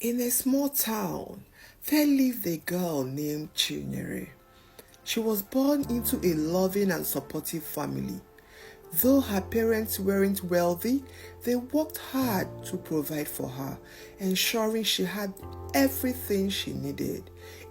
In a small town, there lived a girl named Chinyere. She was born into a loving and supportive family. Though her parents weren't wealthy, they worked hard to provide for her, ensuring she had everything she needed: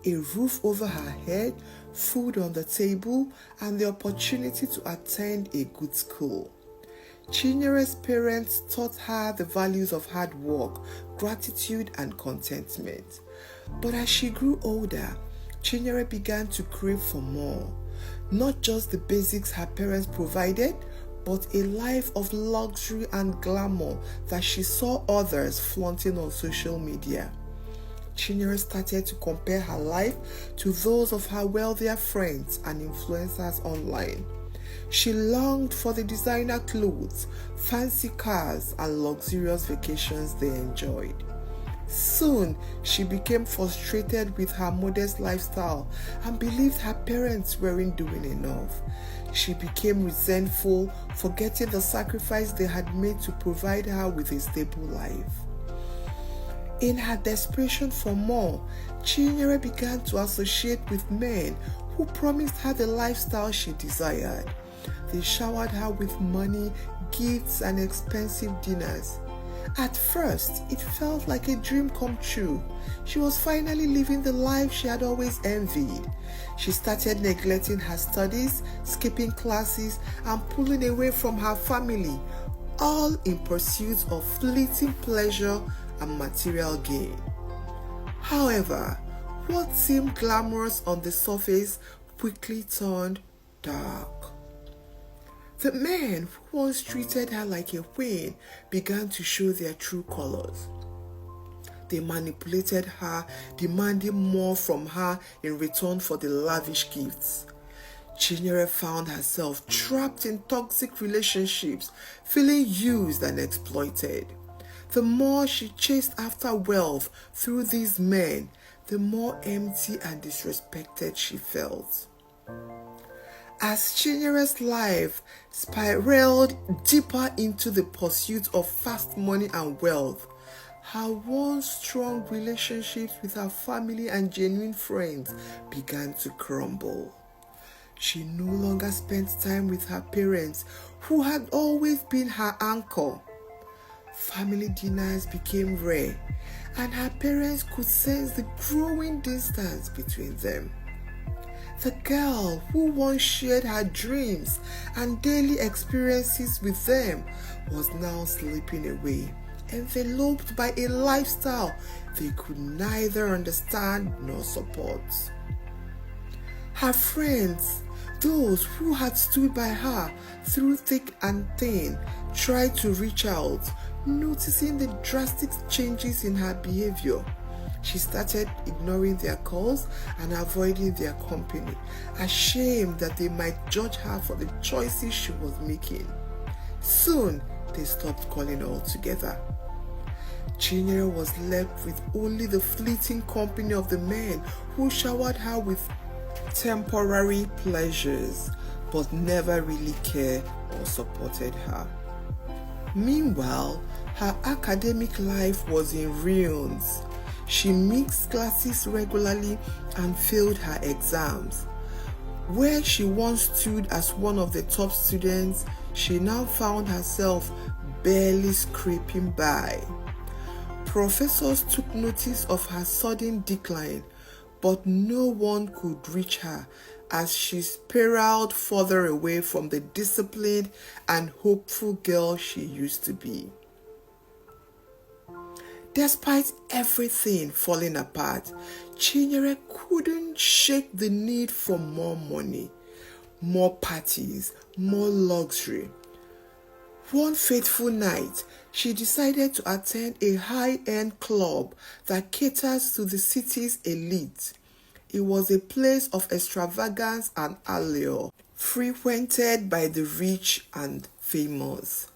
a roof over her head, food on the table, and the opportunity to attend a good school. Chinyere's parents taught her the values of hard work, gratitude, and contentment. But as she grew older, Chinyere began to crave for more. Not just the basics her parents provided, but a life of luxury and glamour that she saw others flaunting on social media. Chinyere started to compare her life to those of her wealthier friends and influencers online. She longed for the designer clothes, fancy cars, and luxurious vacations they enjoyed. Soon, she became frustrated with her modest lifestyle and believed her parents weren't doing enough. She became resentful, forgetting the sacrifice they had made to provide her with a stable life. In her desperation for more, Chinyere began to associate with men who promised her the lifestyle she desired. They showered her with money, gifts, and expensive dinners. At first, it felt like a dream come true. She was finally living the life she had always envied. She started neglecting her studies, skipping classes, and pulling away from her family, all in pursuit of fleeting pleasure and material gain. However, what seemed glamorous on the surface quickly turned dark. The men who once treated her like a queen began to show their true colors. They manipulated her, demanding more from her in return for the lavish gifts. Chinyere found herself trapped in toxic relationships, feeling used and exploited. The more she chased after wealth through these men, the more empty and disrespected she felt. As Chinyere's life spiraled deeper into the pursuit of fast money and wealth, her once strong relationships with her family and genuine friends began to crumble. She no longer spent time with her parents, who had always been her anchor. Family dinners became rare, and her parents could sense the growing distance between them. The girl who once shared her dreams and daily experiences with them was now slipping away, enveloped by a lifestyle they could neither understand nor support. Her friends, those who had stood by her through thick and thin, tried to reach out, noticing the drastic changes in her behavior. She started ignoring their calls and avoiding their company, ashamed that they might judge her for the choices she was making. Soon, they stopped calling altogether. Chinyere was left with only the fleeting company of the men who showered her with temporary pleasures, but never really cared or supported her. Meanwhile, her academic life was in ruins. She missed classes regularly and failed her exams. Where she once stood as one of the top students, she now found herself barely scraping by. Professors took notice of her sudden decline, but no one could reach her as she spiraled further away from the disciplined and hopeful girl she used to be. Despite everything falling apart, Chinyere couldn't shake the need for more money, more parties, more luxury. One fateful night, she decided to attend a high-end club that caters to the city's elite. It was a place of extravagance and allure, frequented by the rich and famous.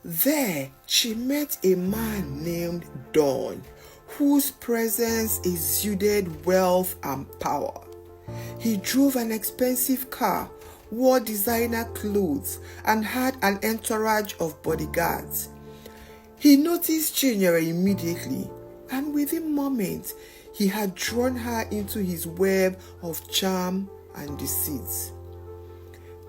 There, she met a man named Don, whose presence exuded wealth and power. He drove an expensive car, wore designer clothes, and had an entourage of bodyguards. He noticed Chinyere immediately and and within moments, he had drawn her into his web of charm and deceit.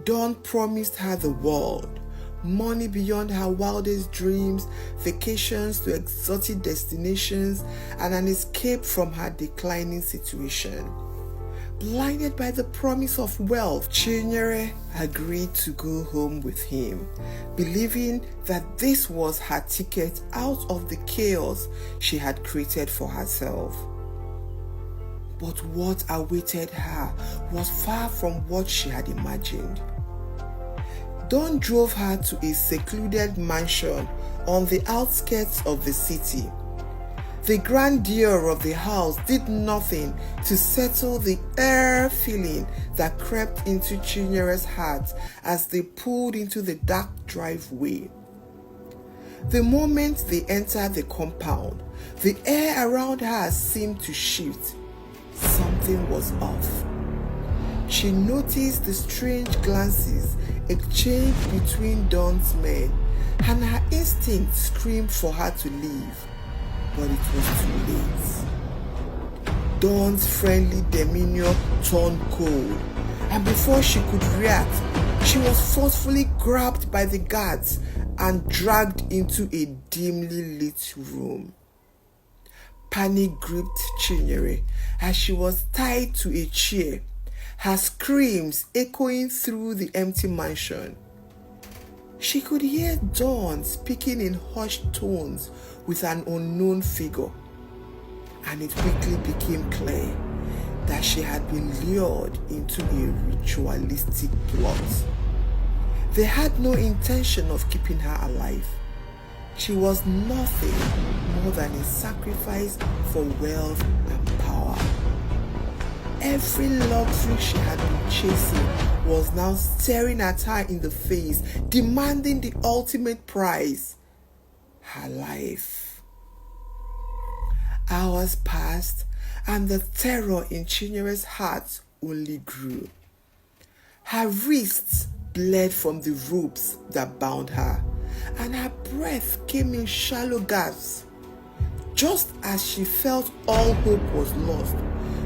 Don promised her the world, money beyond her wildest dreams, vacations to exotic destinations, and an escape from her declining situation. Blinded by the promise of wealth, Chinyere agreed to go home with him, believing that this was her ticket out of the chaos she had created for herself. But what awaited her was far from what she had imagined. Don drove her to a secluded mansion on the outskirts of the city. The grandeur of the house did nothing to settle the feeling that crept into Chinyere's heart as they pulled into the dark driveway. The moment they entered the compound, the air around her seemed to shift. Something was off. She noticed the strange glances exchanged between Don's men, and her instinct screamed for her to leave. But it was too late. Dawn's friendly demeanor turned cold, and before she could react, she was forcefully grabbed by the guards and dragged into a dimly lit room. Panic gripped Chinyere as she was tied to a chair, her screams echoing through the empty mansion. She could hear Dawn speaking in hushed tones with an unknown figure, and it quickly became clear that she had been lured into a ritualistic plot. They had no intention of keeping her alive. She was nothing more than a sacrifice for wealth and power. Every luxury she had been chasing was now staring at her in the face, demanding the ultimate prize: her life. Hours passed, and the terror in Chinyere's heart only grew. Her wrists bled from the ropes that bound her, and her breath came in shallow gasps. Just as she felt all hope was lost,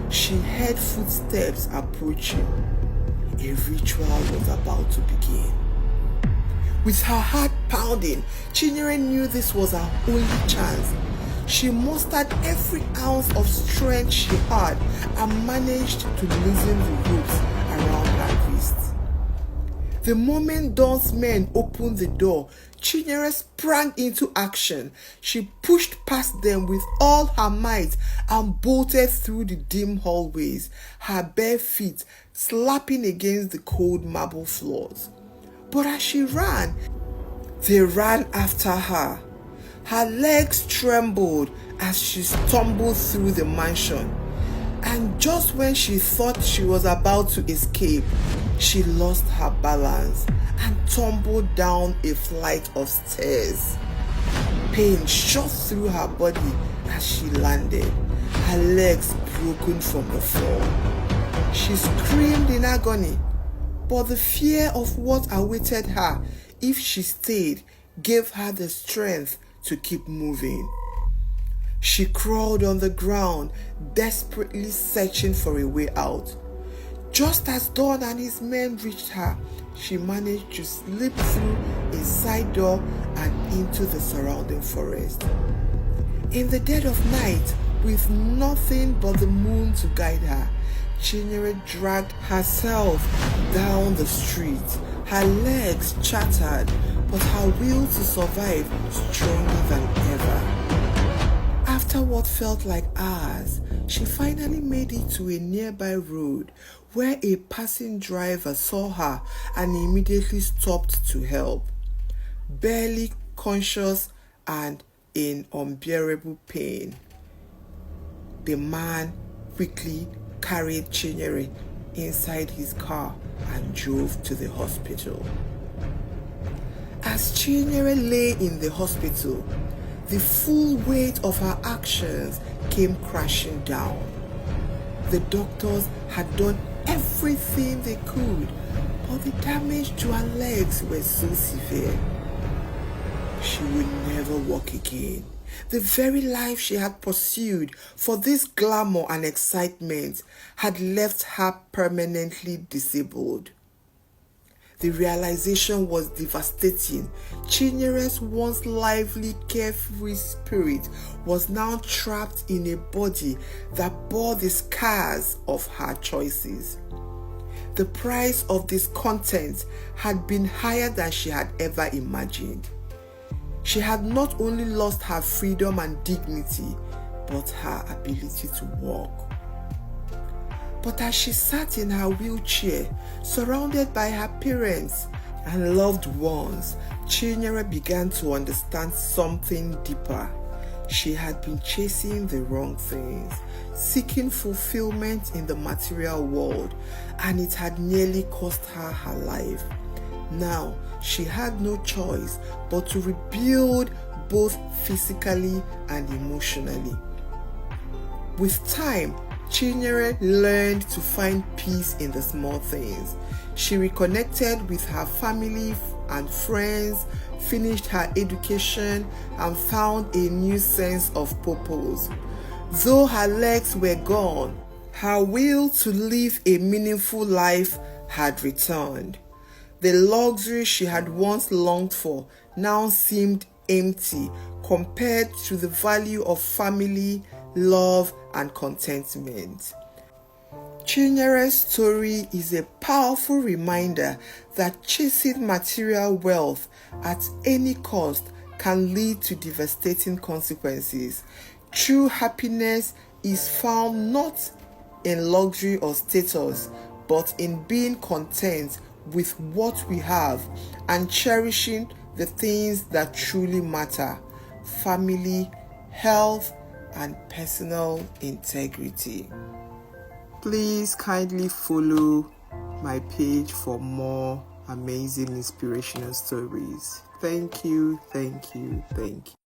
she heard footsteps approaching. A ritual was about to begin. With her heart pounding, Chinyere knew this was her only chance. She mustered every ounce of strength she had and managed to loosen the ropes around her wrists. The moment Dawn's men opened the door, Chinyere sprang into action. She pushed past them with all her might and bolted through the dim hallways, her bare feet slapping against the cold marble floors. But as she ran, they ran after her. Her legs trembled as she stumbled through the mansion. And just when she thought she was about to escape, she lost her balance and tumbled down a flight of stairs. Pain shot through her body as she landed, her legs broken from the fall. She screamed in agony, but the fear of what awaited her if she stayed gave her the strength to keep moving. She crawled on the ground, desperately searching for a way out. Just as Dawn and his men reached her, she managed to slip through a side door and into the surrounding forest. In the dead of night, with nothing but the moon to guide her, Chinyere dragged herself down the street. Her legs chattered, but her will to survive stronger than ever. After what felt like hours, she finally made it to a nearby road where a passing driver saw her and immediately stopped to help. Barely conscious and in unbearable pain, the man quickly carried Chinyere inside his car and drove to the hospital. As Chinyere lay in the hospital, the full weight of her actions came crashing down. The doctors had done everything they could, but the damage to her legs was so severe. She would never walk again. The very life she had pursued for this glamour and excitement had left her permanently disabled. The realization was devastating. Chinyere's once lively, carefree spirit was now trapped in a body that bore the scars of her choices. The price of discontent had been higher than she had ever imagined. She had not only lost her freedom and dignity, but her ability to walk. But as she sat in her wheelchair, surrounded by her parents and loved ones, Chinyere began to understand something deeper. She had been chasing the wrong things, seeking fulfillment in the material world, and it had nearly cost her her life. Now, she had no choice but to rebuild both physically and emotionally. With time, Chinyere learned to find peace in the small things. She reconnected with her family and friends, finished her education, and found a new sense of purpose. Though her legs were gone, her will to live a meaningful life had returned. The luxury she had once longed for now seemed empty compared to the value of family, love, and contentment. Chinyere's story is a powerful reminder that chasing material wealth at any cost can lead to devastating consequences. True happiness is found not in luxury or status, but in being content with what we have and cherishing the things that truly matter: family, health, and personal integrity. Please kindly follow my page for more amazing inspirational stories. Thank you, thank you, thank you.